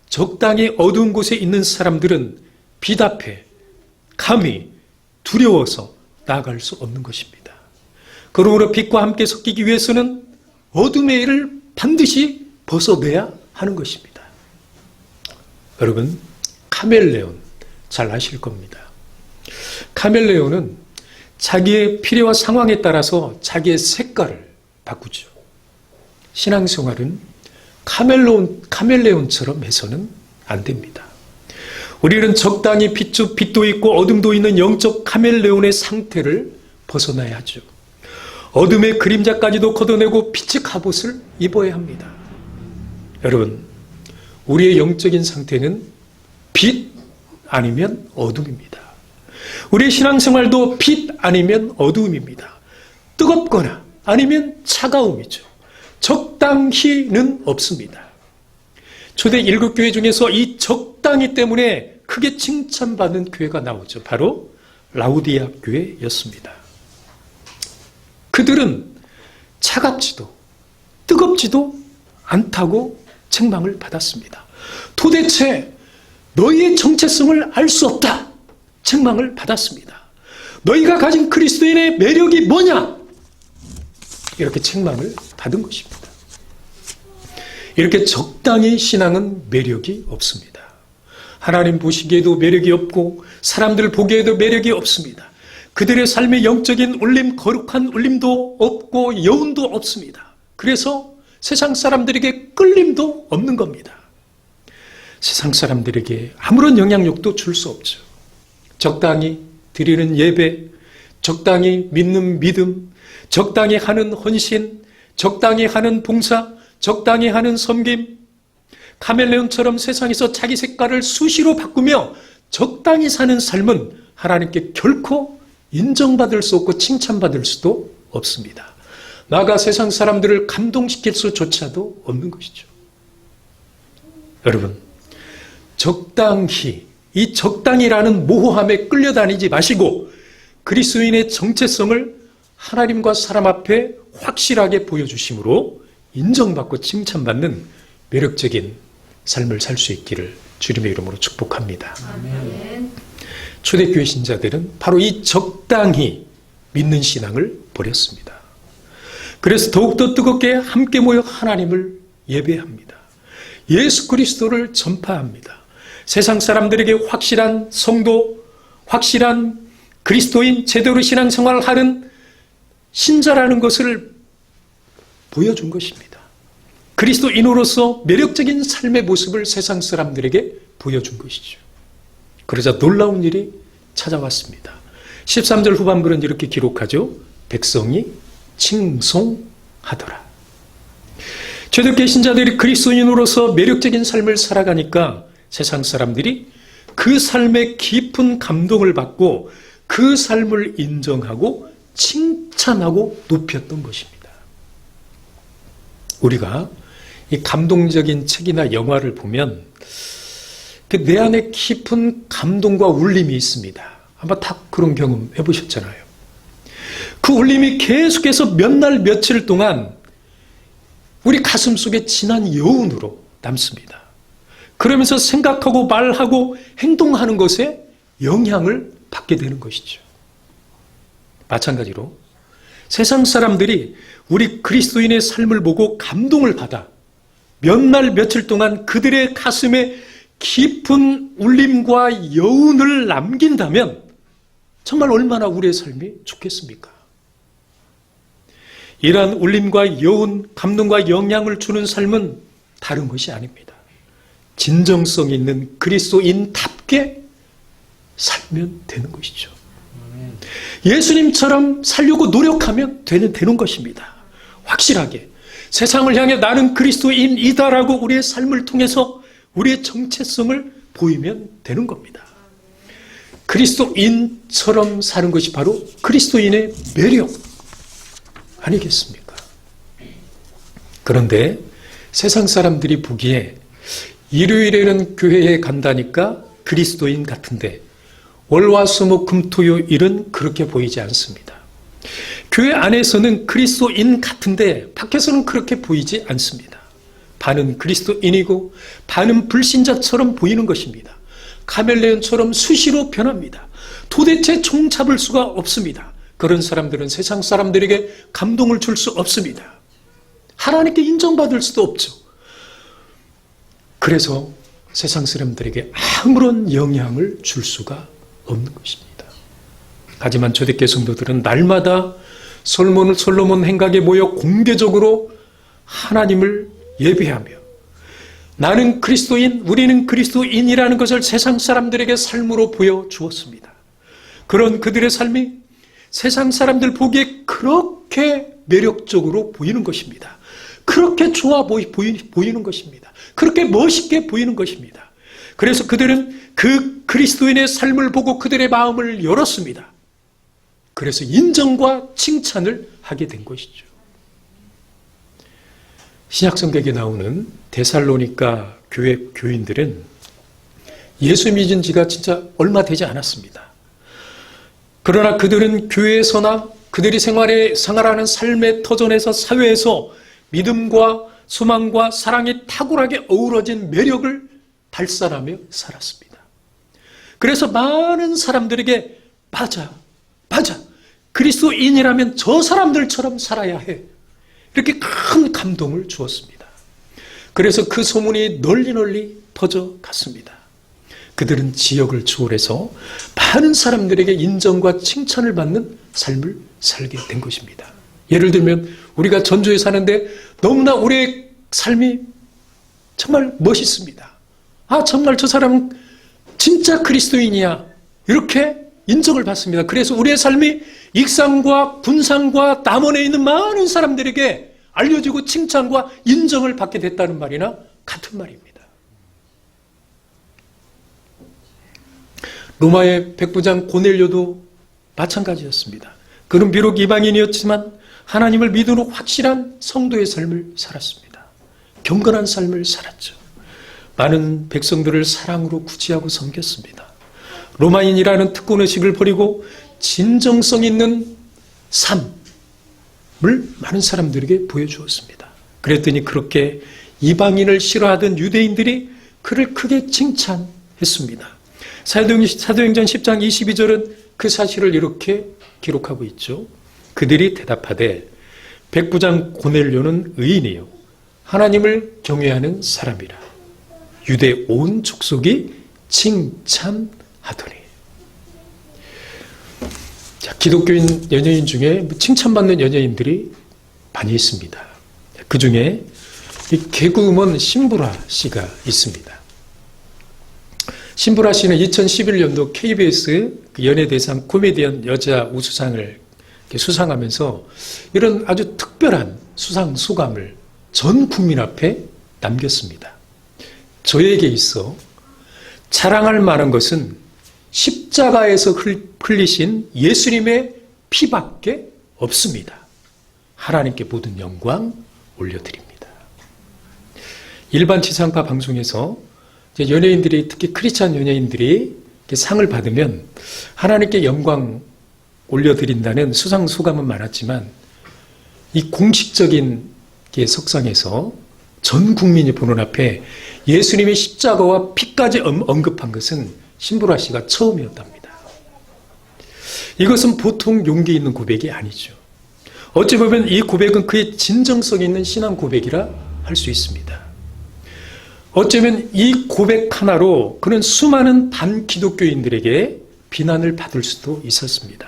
적당히 어두운 곳에 있는 사람들은 빛 앞에 감히 두려워서 나아갈 수 없는 것입니다. 그러므로 빛과 함께 섞이기 위해서는 어둠의 일을 반드시 벗어내야 하는 것입니다. 여러분, 카멜레온 잘 아실 겁니다. 카멜레온은 자기의 필요와 상황에 따라서 자기의 색깔을 바꾸죠. 신앙생활은 카멜레온처럼 해서는 안 됩니다. 우리는 적당히 빛도 있고 어둠도 있는 영적 카멜레온의 상태를 벗어나야 하죠. 어둠의 그림자까지도 걷어내고 빛의 갑옷을 입어야 합니다. 여러분, 우리의 영적인 상태는 빛 아니면 어둠입니다. 우리의 신앙생활도 빛 아니면 어두움입니다. 뜨겁거나 아니면 차가움이죠. 적당히는 없습니다. 초대 7교회 중에서 이 적당히 때문에 크게 칭찬받는 교회가 나오죠. 바로 라우디아 교회였습니다. 그들은 차갑지도 뜨겁지도 않다고 책망을 받았습니다. 도대체 너희의 정체성을 알 수 없다. 책망을 받았습니다. 너희가 가진 그리스도인의 매력이 뭐냐? 이렇게 책망을 받은 것입니다. 이렇게 적당히 신앙은 매력이 없습니다. 하나님 보시기에도 매력이 없고 사람들 보기에도 매력이 없습니다. 그들의 삶의 영적인 울림, 거룩한 울림도 없고 여운도 없습니다. 그래서 세상 사람들에게 끌림도 없는 겁니다. 세상 사람들에게 아무런 영향력도 줄 수 없죠. 적당히 드리는 예배, 적당히 믿는 믿음, 적당히 하는 헌신, 적당히 하는 봉사, 적당히 하는 섬김, 카멜레온처럼 세상에서 자기 색깔을 수시로 바꾸며 적당히 사는 삶은 하나님께 결코 인정받을 수 없고 칭찬받을 수도 없습니다. 나아가 세상 사람들을 감동시킬 수조차도 없는 것이죠. 여러분, 적당히, 이 적당히라는 모호함에 끌려다니지 마시고 그리스도인의 정체성을 하나님과 사람 앞에 확실하게 보여주심으로 인정받고 칭찬받는 매력적인 삶을 살 수 있기를 주님의 이름으로 축복합니다. 아멘. 초대교회 신자들은 바로 이 적당히 믿는 신앙을 버렸습니다. 그래서 더욱더 뜨겁게 함께 모여 하나님을 예배합니다. 예수 그리스도를 전파합니다. 세상 사람들에게 확실한 성도, 확실한 그리스도인, 제대로 신앙생활을 하는 신자라는 것을 보여준 것입니다. 그리스도인으로서 매력적인 삶의 모습을 세상 사람들에게 보여준 것이죠. 그러자 놀라운 일이 찾아왔습니다. 13절 후반부는 이렇게 기록하죠. 백성이 칭송하더라. 초대교회 신자들이 그리스도인으로서 매력적인 삶을 살아가니까 세상 사람들이 그 삶에 깊은 감동을 받고 그 삶을 인정하고 칭찬하고 높였던 것입니다. 우리가 이 감동적인 책이나 영화를 보면 내 안에 깊은 감동과 울림이 있습니다. 아마 다 그런 경험 해보셨잖아요. 그 울림이 계속해서 몇 날 며칠 동안 우리 가슴 속에 진한 여운으로 남습니다. 그러면서 생각하고 말하고 행동하는 것에 영향을 받게 되는 것이죠. 마찬가지로 세상 사람들이 우리 그리스도인의 삶을 보고 감동을 받아 몇 날 며칠 동안 그들의 가슴에 깊은 울림과 여운을 남긴다면 정말 얼마나 우리의 삶이 좋겠습니까? 이러한 울림과 여운, 감동과 영향을 주는 삶은 다른 것이 아닙니다. 진정성 있는 그리스도인답게 살면 되는 것이죠. 예수님처럼 살려고 노력하면 되는 것입니다. 확실하게 세상을 향해 나는 그리스도인이다라고 우리의 삶을 통해서 우리의 정체성을 보이면 되는 겁니다. 그리스도인처럼 사는 것이 바로 그리스도인의 매력 아니겠습니까? 그런데 세상 사람들이 보기에 일요일에는 교회에 간다니까 그리스도인 같은데 월화수목금토요일은 그렇게 보이지 않습니다. 교회 안에서는 그리스도인 같은데 밖에서는 그렇게 보이지 않습니다. 반은 그리스도인이고 반은 불신자처럼 보이는 것입니다. 카멜레온처럼 수시로 변합니다. 도대체 종잡을 수가 없습니다. 그런 사람들은 세상 사람들에게 감동을 줄 수 없습니다. 하나님께 인정받을 수도 없죠. 그래서 세상 사람들에게 아무런 영향을 줄 수가 없는 것입니다. 하지만 초대교회 성도들은 날마다 솔로몬 행각에 모여 공개적으로 하나님을 예배하며 나는 그리스도인, 우리는 그리스도인이라는 것을 세상 사람들에게 삶으로 보여주었습니다. 그런 그들의 삶이 세상 사람들 보기에 그렇게 매력적으로 보이는 것입니다. 그렇게 좋아 보이는 것입니다. 그렇게 멋있게 보이는 것입니다. 그래서 그들은 그 그리스도인의 삶을 보고 그들의 마음을 열었습니다. 그래서 인정과 칭찬을 하게 된 것이죠. 신약성경에 나오는 데살로니가 교회 교인들은 예수 믿은 지가 진짜 얼마 되지 않았습니다. 그러나 그들은 교회에서나 그들이 생활하는 삶의 터전에서 사회에서 믿음과 소망과 사랑이 탁월하게 어우러진 매력을 발산하며 살았습니다. 그래서 많은 사람들에게 맞아. 그리스도인이라면 저 사람들처럼 살아야 해. 이렇게 큰 감동을 주었습니다. 그래서 그 소문이 널리 퍼져갔습니다. 그들은 지역을 초월해서 많은 사람들에게 인정과 칭찬을 받는 삶을 살게 된 것입니다. 예를 들면 우리가 전주에 사는데 너무나 우리의 삶이 정말 멋있습니다. 정말 저 사람은 진짜 그리스도인이야. 이렇게 인정을 받습니다. 그래서 우리의 삶이 익산과 군산과 남원에 있는 많은 사람들에게 알려지고 칭찬과 인정을 받게 됐다는 말이나 같은 말입니다. 로마의 백부장 고넬료도 마찬가지였습니다. 그는 비록 이방인이었지만 하나님을 믿음으로 확실한 성도의 삶을 살았습니다. 경건한 삶을 살았죠. 많은 백성들을 사랑으로 구제하고 섬겼습니다. 로마인이라는 특권의식을 버리고 진정성 있는 삶을 많은 사람들에게 보여주었습니다. 그랬더니 그렇게 이방인을 싫어하던 유대인들이 그를 크게 칭찬했습니다. 사도행전 10장 22절은 그 사실을 이렇게 기록하고 있죠. 그들이 대답하되 백부장 고넬료는 의인이요 하나님을 경외하는 사람이라 유대 온 족속이 칭찬하더니. 자, 기독교인 연예인 중에 칭찬받는 연예인들이 많이 있습니다. 그 중에 개그우먼 신보라 씨가 있습니다. 신보라 씨는 2011년도 KBS 연예대상 코미디언 여자 우수상을 수상하면서 이런 아주 특별한 수상 소감을 전 국민 앞에 남겼습니다. 저에게 있어 자랑할 만한 것은 십자가에서 흘리신 예수님의 피밖에 없습니다. 하나님께 모든 영광 올려드립니다. 일반 지상파 방송에서 이제 연예인들이, 특히 크리스찬 연예인들이 이렇게 상을 받으면 하나님께 영광 올려드린다는 수상 소감은 많았지만 이 공식적인 석상에서 전 국민이 보는 앞에 예수님의 십자가와 피까지 언급한 것은 신보라 씨가 처음이었답니다. 이것은 보통 용기 있는 고백이 아니죠. 어찌 보면 이 고백은 그의 진정성 있는 신앙 고백이라 할 수 있습니다. 어쩌면 이 고백 하나로 그는 수많은 반기독교인들에게 비난을 받을 수도 있었습니다.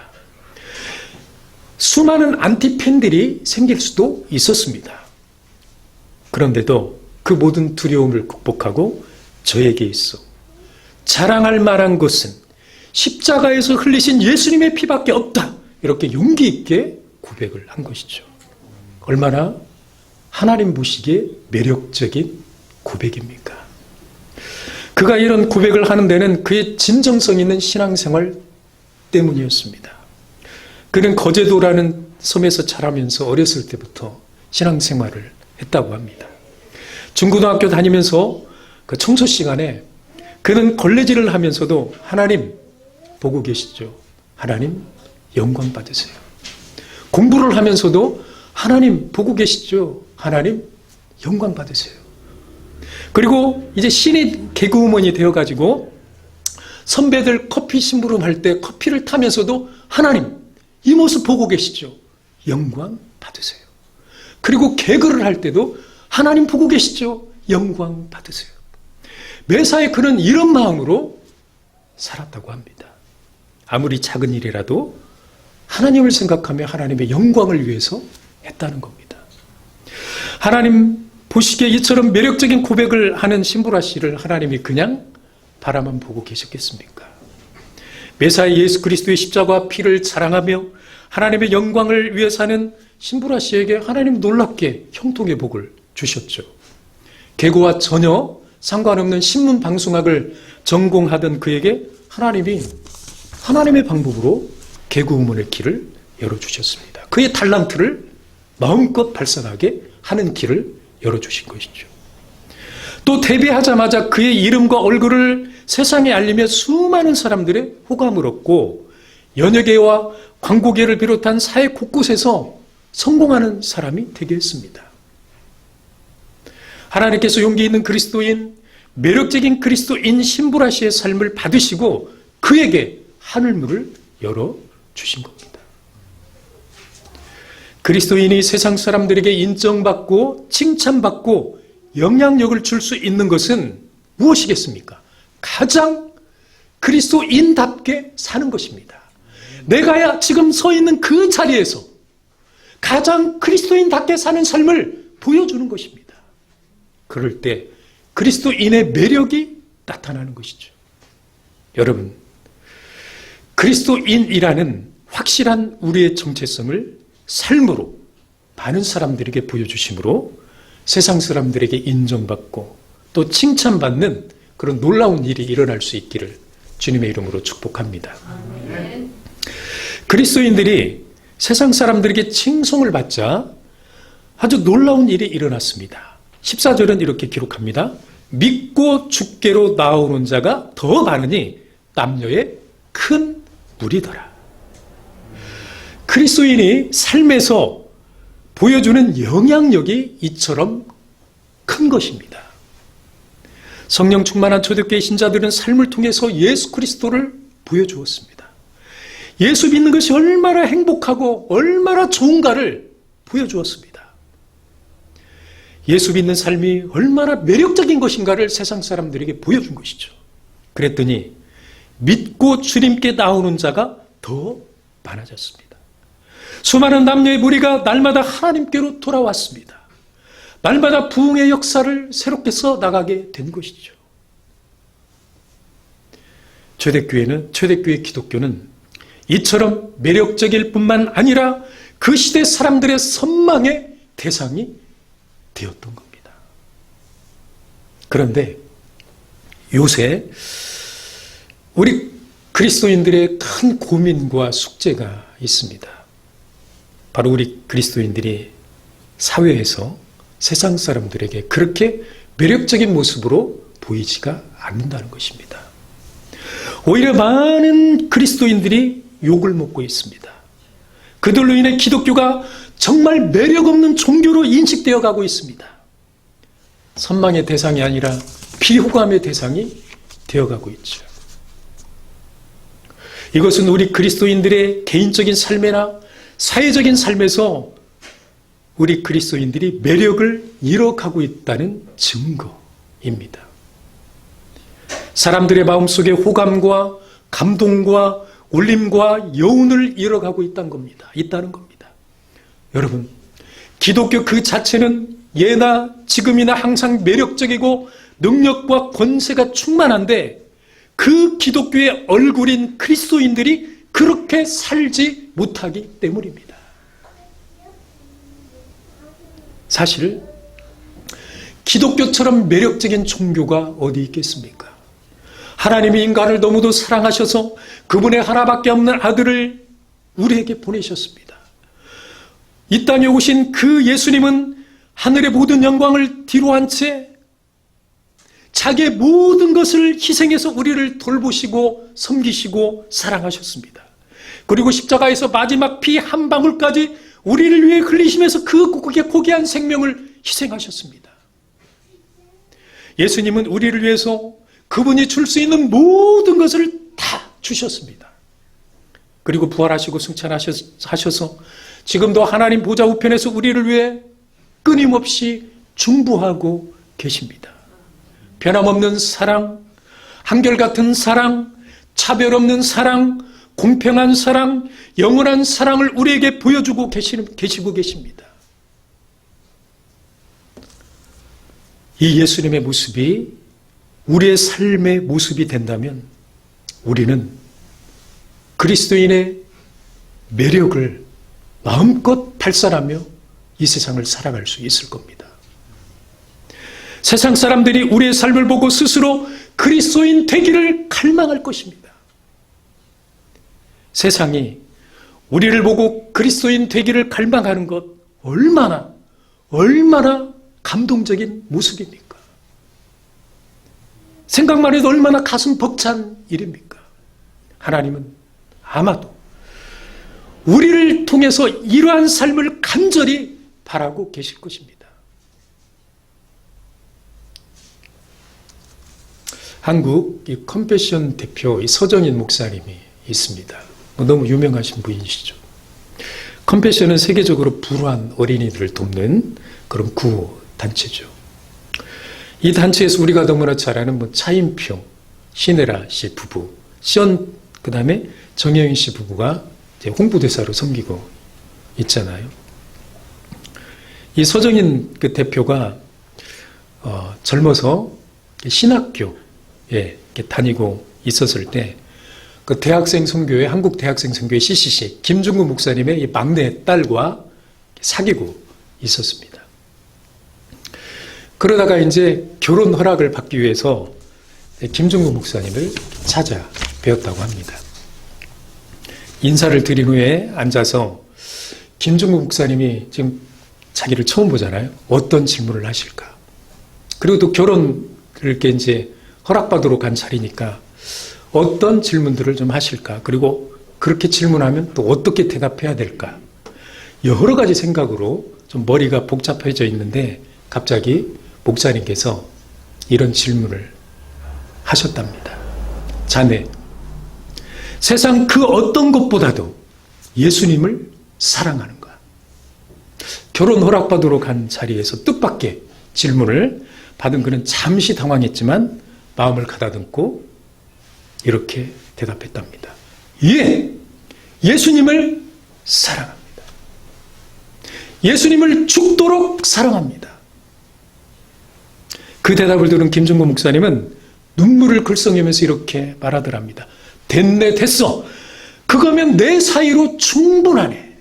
수많은 안티팬들이 생길 수도 있었습니다. 그런데도 그 모든 두려움을 극복하고 저에게 있어 자랑할 만한 것은 십자가에서 흘리신 예수님의 피밖에 없다. 이렇게 용기 있게 고백을 한 것이죠. 얼마나 하나님 보시기에 매력적인 고백입니까? 그가 이런 고백을 하는 데는 그의 진정성 있는 신앙생활 때문이었습니다. 그는 거제도라는 섬에서 자라면서 어렸을 때부터 신앙생활을 했다고 합니다. 중고등학교 다니면서 그 청소 시간에 그는 걸레질을 하면서도 하나님 보고 계시죠? 하나님 영광 받으세요. 공부를 하면서도 하나님 보고 계시죠? 하나님 영광 받으세요. 그리고 이제 신입 개그우먼이 되어가지고 선배들 커피 심부름 할 때 커피를 타면서도 하나님 이 모습 보고 계시죠? 영광 받으세요. 그리고 개그를 할 때도 하나님 보고 계시죠? 영광 받으세요. 매사에 그는 이런 마음으로 살았다고 합니다. 아무리 작은 일이라도 하나님을 생각하며 하나님의 영광을 위해서 했다는 겁니다. 하나님 보시기에 이처럼 매력적인 고백을 하는 신보라 씨를 하나님이 그냥 바라만 보고 계셨겠습니까? 매사에 예수 그리스도의 십자가와 피를 자랑하며 하나님의 영광을 위해 사는 신보라 씨에게 하나님 놀랍게 형통의 복을 주셨죠. 개그와 전혀 상관없는 신문 방송학을 전공하던 그에게 하나님이 하나님의 방법으로 개그우먼의 길을 열어주셨습니다. 그의 달란트를 마음껏 발산하게 하는 길을 열어주신 것이죠. 또 데뷔하자마자 그의 이름과 얼굴을 세상에 알리며 수많은 사람들의 호감을 얻고 연예계와 광고계를 비롯한 사회 곳곳에서 성공하는 사람이 되게 했습니다. 하나님께서 용기 있는 그리스도인, 매력적인 그리스도인 신보라 씨의 삶을 받으시고 그에게 하늘문을 열어주신 겁니다. 그리스도인이 세상 사람들에게 인정받고 칭찬받고 영향력을 줄 수 있는 것은 무엇이겠습니까? 가장 그리스도인답게 사는 것입니다. 내가 지금 서 있는 그 자리에서 가장 그리스도인답게 사는 삶을 보여주는 것입니다. 그럴 때 그리스도인의 매력이 나타나는 것이죠. 여러분, 그리스도인이라는 확실한 우리의 정체성을 삶으로 많은 사람들에게 보여주심으로 세상 사람들에게 인정받고 또 칭찬받는 그런 놀라운 일이 일어날 수 있기를 주님의 이름으로 축복합니다. 아멘. 그리스도인들이 세상 사람들에게 칭송을 받자 아주 놀라운 일이 일어났습니다. 14절은 이렇게 기록합니다. 믿고 주께로 나오는 자가 더 많으니 남녀의 큰 무리더라. 그리스도인이 삶에서 보여주는 영향력이 이처럼 큰 것입니다. 성령 충만한 초대교회 신자들은 삶을 통해서 예수 그리스도를 보여주었습니다. 예수 믿는 것이 얼마나 행복하고 얼마나 좋은가를 보여주었습니다. 예수 믿는 삶이 얼마나 매력적인 것인가를 세상 사람들에게 보여준 것이죠. 그랬더니 믿고 주님께 나오는 자가 더 많아졌습니다. 수많은 남녀의 무리가 날마다 하나님께로 돌아왔습니다. 날마다 부흥의 역사를 새롭게 써나가게 된 것이죠. 초대교회 기독교는 이처럼 매력적일 뿐만 아니라 그 시대 사람들의 선망의 대상이 되었던 겁니다. 그런데 요새 우리 그리스도인들의 큰 고민과 숙제가 있습니다. 바로 우리 그리스도인들이 사회에서 세상 사람들에게 그렇게 매력적인 모습으로 보이지가 않는다는 것입니다. 오히려 많은 그리스도인들이 욕을 먹고 있습니다. 그들로 인해 기독교가 정말 매력 없는 종교로 인식되어 가고 있습니다. 선망의 대상이 아니라 비호감의 대상이 되어가고 있죠. 이것은 우리 그리스도인들의 개인적인 삶이나 사회적인 삶에서 우리 그리스도인들이 매력을 잃어가고 있다는 증거입니다. 사람들의 마음속에 호감과 감동과 울림과 여운을 잃어가고 있다는 겁니다. 여러분, 기독교 그 자체는 예나 지금이나 항상 매력적이고 능력과 권세가 충만한데 그 기독교의 얼굴인 그리스도인들이 그렇게 살지 못하기 때문입니다. 사실 기독교처럼 매력적인 종교가 어디 있겠습니까? 하나님이 인간을 너무도 사랑하셔서 그분의 하나밖에 없는 아들을 우리에게 보내셨습니다. 이 땅에 오신 그 예수님은 하늘의 모든 영광을 뒤로한 채 자기의 모든 것을 희생해서 우리를 돌보시고 섬기시고 사랑하셨습니다. 그리고 십자가에서 마지막 피 한 방울까지 우리를 위해 흘리시면서 그 고귀한 생명을 희생하셨습니다. 예수님은 우리를 위해서 그분이 줄 수 있는 모든 것을 다 주셨습니다. 그리고 부활하시고 승천하셔서 지금도 하나님 보좌 우편에서 우리를 위해 끊임없이 중보하고 계십니다. 변함없는 사랑, 한결같은 사랑, 차별 없는 사랑, 공평한 사랑, 영원한 사랑을 우리에게 보여주고 계시고 계십니다. 이 예수님의 모습이 우리의 삶의 모습이 된다면 우리는 그리스도인의 매력을 마음껏 발산하며 이 세상을 살아갈 수 있을 겁니다. 세상 사람들이 우리의 삶을 보고 스스로 그리스도인 되기를 갈망할 것입니다. 세상이 우리를 보고 그리스도인 되기를 갈망하는 것 얼마나 감동적인 모습입니까? 생각만 해도 얼마나 가슴 벅찬 일입니까? 하나님은 아마도 우리를 통해서 이러한 삶을 간절히 바라고 계실 것입니다. 한국 이 컴패션 대표 서정인 목사님이 있습니다. 너무 유명하신 분이시죠. 컴패션은 세계적으로 불우한 어린이들을 돕는 그런 구호 단체죠. 이 단체에서 우리가 너무나 잘 아는 차인평, 신혜라 씨 부부, 그 다음에 정혜인 씨 부부가 이제 홍보대사로 섬기고 있잖아요. 이 서정인 그 대표가 젊어서 신학교에 이렇게 다니고 있었을 때 그 대학생 선교회, 한국 대학생 선교회 CCC 김중구 목사님의 이 막내 딸과 사귀고 있었습니다. 그러다가 이제 결혼 허락을 받기 위해서 김중구 목사님을 찾아뵈었다고 합니다. 인사를 드린 후에 앉아서 김중구 목사님이 지금 자기를 처음 보잖아요. 어떤 질문을 하실까? 그리고 또 결혼을 이렇게 이제 허락받으러 간 자리니까 어떤 질문들을 좀 하실까? 그리고 그렇게 질문하면 또 어떻게 대답해야 될까? 여러 가지 생각으로 좀 머리가 복잡해져 있는데 갑자기 목사님께서 이런 질문을 하셨답니다. 자네, 세상 그 어떤 것보다도 예수님을 사랑하는가? 결혼 허락받으러 간 자리에서 뜻밖의 질문을 받은 그는 잠시 당황했지만 마음을 가다듬고 이렇게 대답했답니다. 예! 예수님을 사랑합니다. 예수님을 죽도록 사랑합니다. 그 대답을 들은 김중구 목사님은 눈물을 글썽이면서 이렇게 말하더랍니다. 됐네, 됐어. 그거면 내 사이로 충분하네.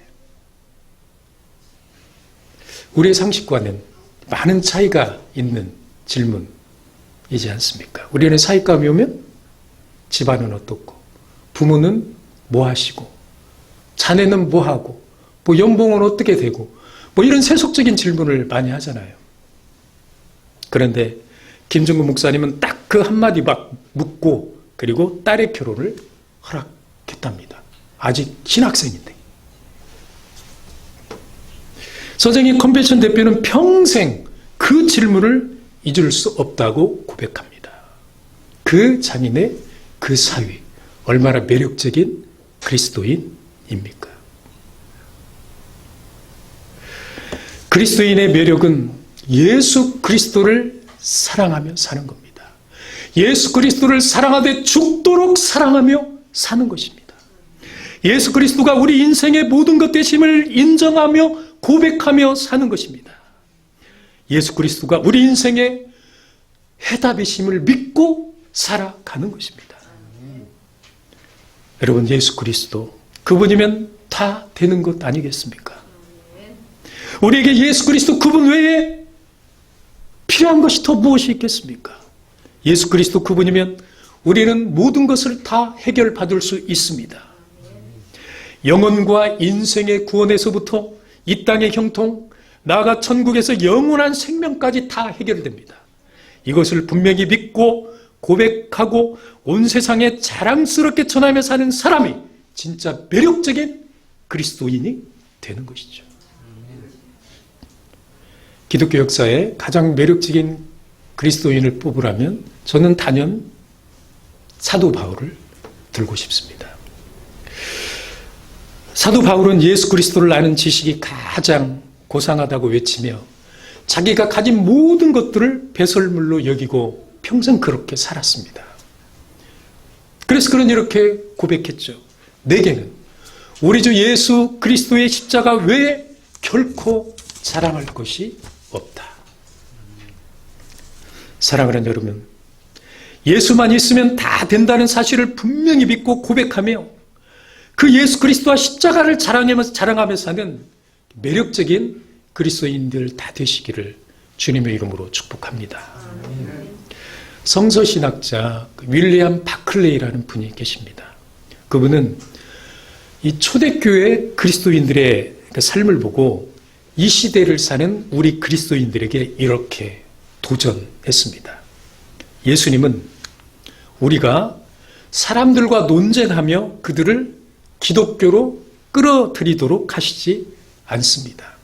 우리의 상식과는 많은 차이가 있는 질문이지 않습니까? 우리는 사익감이 오면 집안은 어떻고, 부모는 뭐 하시고, 자네는 뭐 하고, 뭐 연봉은 어떻게 되고, 뭐 이런 세속적인 질문을 많이 하잖아요. 그런데 김정근 목사님은 딱 그 한마디 막 묻고 그리고 딸의 결혼을 허락했답니다. 아직 신학생인데. 선생님 컨벤션 대표는 평생 그 질문을 잊을 수 없다고 고백합니다. 그 장인의 그 사위, 얼마나 매력적인 그리스도인입니까? 그리스도인의 매력은 예수 그리스도를 사랑하며 사는 겁니다. 예수 그리스도를 사랑하되 죽도록 사랑하며 사는 것입니다. 예수 그리스도가 우리 인생의 모든 것 되심을 인정하며 고백하며 사는 것입니다. 예수 그리스도가 우리 인생의 해답이심을 믿고 살아가는 것입니다. 여러분, 예수 그리스도 그분이면 다 되는 것 아니겠습니까? 우리에게 예수 그리스도 그분 외에 필요한 것이 더 무엇이 있겠습니까? 예수 그리스도 그분이면 우리는 모든 것을 다 해결받을 수 있습니다. 영혼과 인생의 구원에서부터 이 땅의 형통, 나아가 천국에서 영원한 생명까지 다 해결됩니다. 이것을 분명히 믿고 고백하고 온 세상에 자랑스럽게 전하며 사는 사람이 진짜 매력적인 그리스도인이 되는 것이죠. 기독교 역사에 가장 매력적인 그리스도인을 뽑으라면 저는 단연 사도 바울을 들고 싶습니다. 사도 바울은 예수 그리스도를 아는 지식이 가장 고상하다고 외치며 자기가 가진 모든 것들을 배설물로 여기고 평생 그렇게 살았습니다. 그래서 그는 이렇게 고백했죠. 내게는 우리 주 예수 그리스도의 십자가 외에 결코 자랑할 것이 없다. 사랑하는 여러분, 예수만 있으면 다 된다는 사실을 분명히 믿고 고백하며 그 예수 그리스도와 십자가를 자랑하며 사는 매력적인 그리스도인들 다 되시기를 주님의 이름으로 축복합니다. 성서신학자 윌리엄 바클레이라는 분이 계십니다. 그분은 이 초대교회 그리스도인들의 삶을 보고 이 시대를 사는 우리 그리스도인들에게 이렇게 도전했습니다. 예수님은 우리가 사람들과 논쟁하며 그들을 기독교로 끌어들이도록 하시지 않습니다.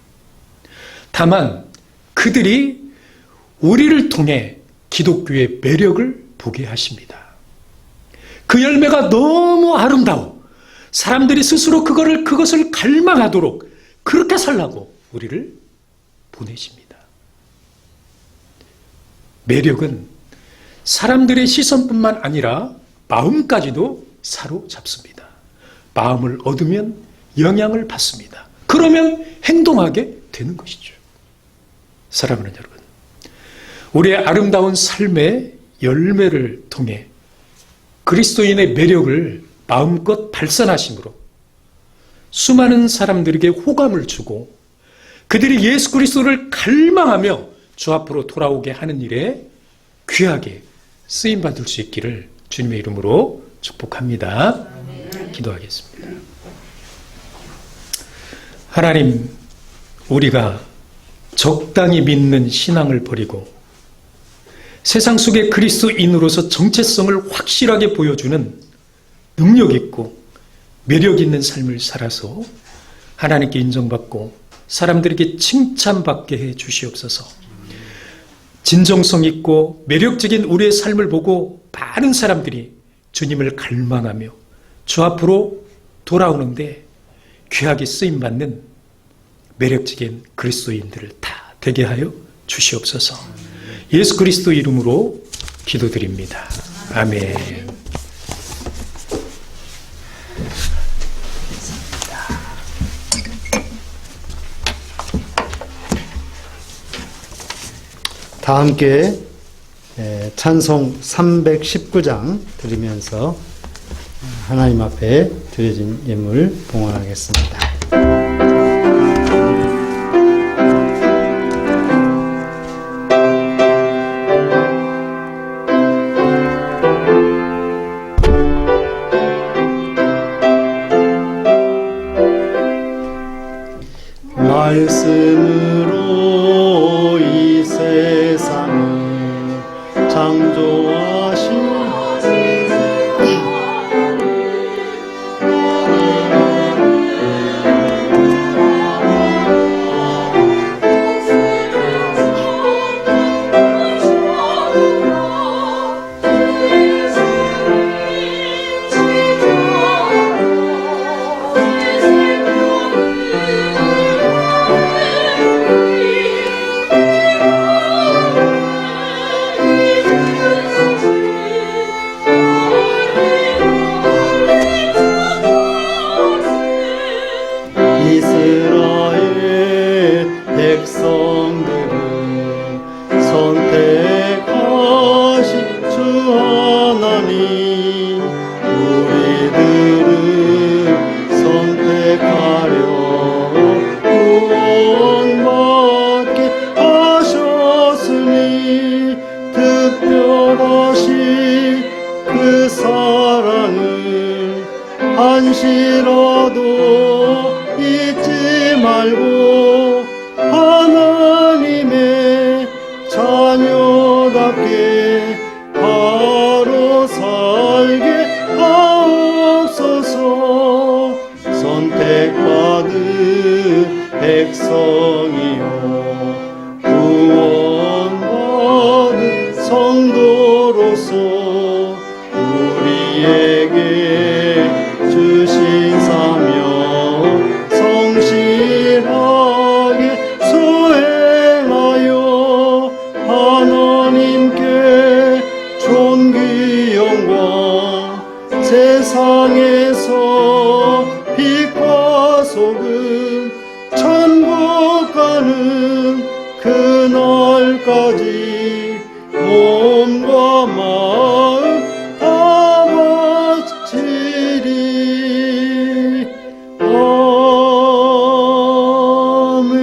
다만 그들이 우리를 통해 기독교의 매력을 보게 하십니다. 그 열매가 너무 아름다워 사람들이 스스로 그것을 갈망하도록 그렇게 살라고 우리를 보내십니다. 매력은 사람들의 시선뿐만 아니라 마음까지도 사로잡습니다. 마음을 얻으면 영향을 받습니다. 그러면 행동하게 되는 것이죠. 사랑하는 여러분, 우리의 아름다운 삶의 열매를 통해 그리스도인의 매력을 마음껏 발산하심으로 수많은 사람들에게 호감을 주고 그들이 예수 그리스도를 갈망하며 주 앞으로 돌아오게 하는 일에 귀하게 쓰임받을 수 있기를 주님의 이름으로 축복합니다. 기도하겠습니다. 하나님, 우리가 적당히 믿는 신앙을 버리고 세상 속의 그리스도인으로서 정체성을 확실하게 보여주는 능력 있고 매력 있는 삶을 살아서 하나님께 인정받고 사람들에게 칭찬받게 해 주시옵소서. 진정성 있고 매력적인 우리의 삶을 보고 많은 사람들이 주님을 갈망하며 주 앞으로 돌아오는데 귀하게 쓰임받는 매력적인 그리스도인들을 다 되게 하여 주시옵소서. 예수 그리스도 이름으로 기도드립니다. 아멘. 다 함께 찬송 319장 드리면서 하나님 앞에 드려진 예물 봉헌하겠습니다. 말씀으로 이 세상을 하나님의 자녀답게 바로 살게 하옵소서. 선택받은 백성이요 구원받은 성도로서 우리에게 주신 사명 성실하게 수행하여 하나님께 존귀 영광 세상에서 빛과 소금 천국 가는 그날까지 몸과 마음 다 바치리.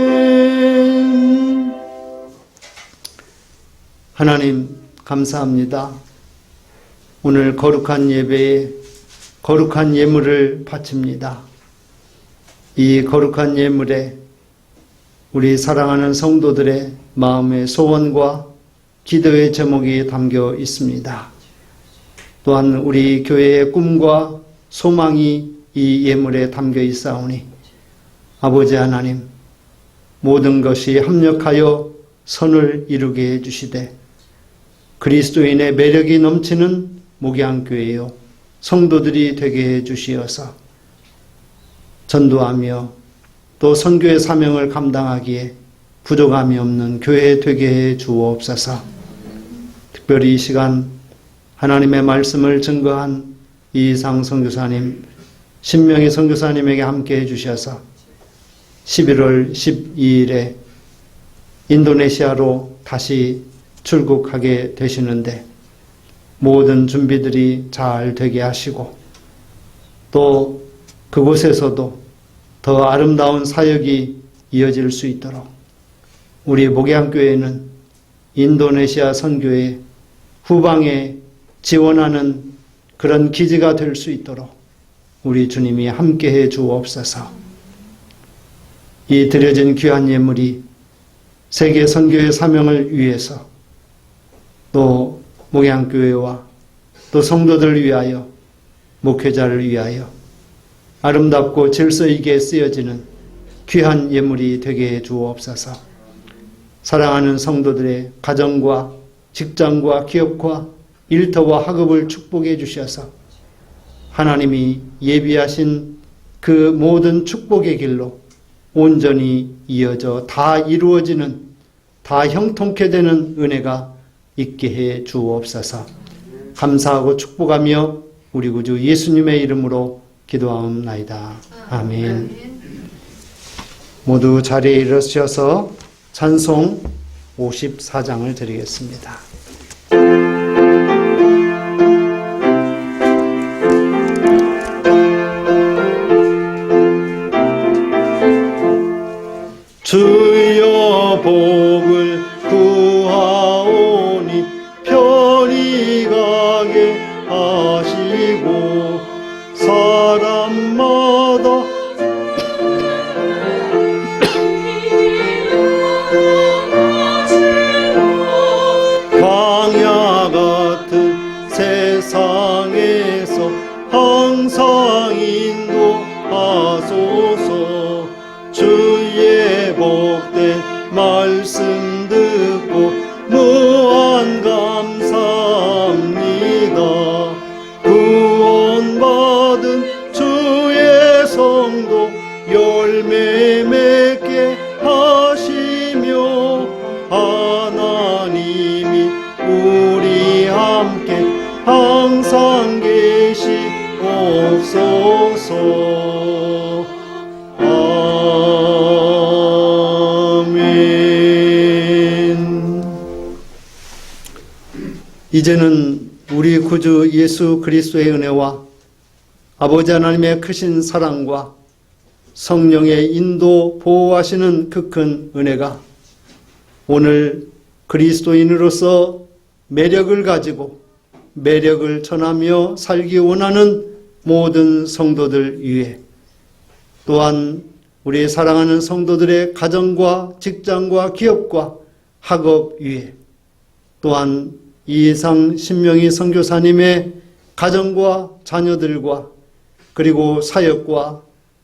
아멘. 하나님 감사합니다. 오늘 거룩한 예배에 거룩한 예물을 바칩니다. 이 거룩한 예물에 우리 사랑하는 성도들의 마음의 소원과 기도의 제목이 담겨 있습니다. 또한 우리 교회의 꿈과 소망이 이 예물에 담겨 있사오니 아버지 하나님, 모든 것이 합력하여 선을 이루게 해주시되 그리스도인의 매력이 넘치는 목양교회요 성도들이 되게 해주시어서 전도하며 또 선교의 사명을 감당하기에 부족함이 없는 교회 되게 해 주옵소서. 특별히 이 시간 하나님의 말씀을 증거한 이상 선교사님, 신명희 선교사님에게 함께 해주셔서 11월 12일에 인도네시아로 다시 출국하게 되시는데 모든 준비들이 잘 되게 하시고 또 그곳에서도 더 아름다운 사역이 이어질 수 있도록 우리 목양교회는 인도네시아 선교의 후방에 지원하는 그런 기지가 될 수 있도록 우리 주님이 함께해 주옵소서. 이 드려진 귀한 예물이 세계 선교의 사명을 위해서 또 목양교회와 또 성도들을 위하여 목회자를 위하여 아름답고 질서 있게 쓰여지는 귀한 예물이 되게 해 주옵소서. 사랑하는 성도들의 가정과 직장과 기업과 일터와 학업을 축복해 주셔서 하나님이 예비하신 그 모든 축복의 길로 온전히 이어져 다 이루어지는, 다 형통케 되는 은혜가 있게 해 주옵소서. 감사하고 축복하며 우리 구주 예수님의 이름으로 기도하옵나이다. 아멘. 모두 자리에 일어서셔서 찬송 54장을 드리겠습니다. 주여 복을 구하오니 편히 가게 하시고 사람마다 광야 같은 세상에서 항상 인도하소서. 주의 복된 말씀 듣고 무한 감사합니다. 구원받은 주의 성도 열매 맺게 하시며 하나님이 우리 함께 항상 계시옵소서. 이제는 우리 구주 예수 그리스도의 은혜와 아버지 하나님의 크신 사랑과 성령의 인도 보호하시는 그 큰 은혜가 오늘 그리스도인으로서 매력을 가지고 매력을 전하며 살기 원하는 모든 성도들 위해 또한 우리 사랑하는 성도들의 가정과 직장과 기업과 학업 위에, 또한 이해상 신명희 선교사님의 가정과 자녀들과 그리고 사역과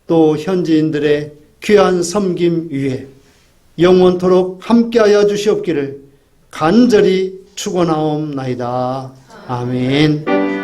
또 현지인들의 귀한 섬김 위에 영원토록 함께하여 주시옵기를 간절히 축원하옵나이다. 아멘.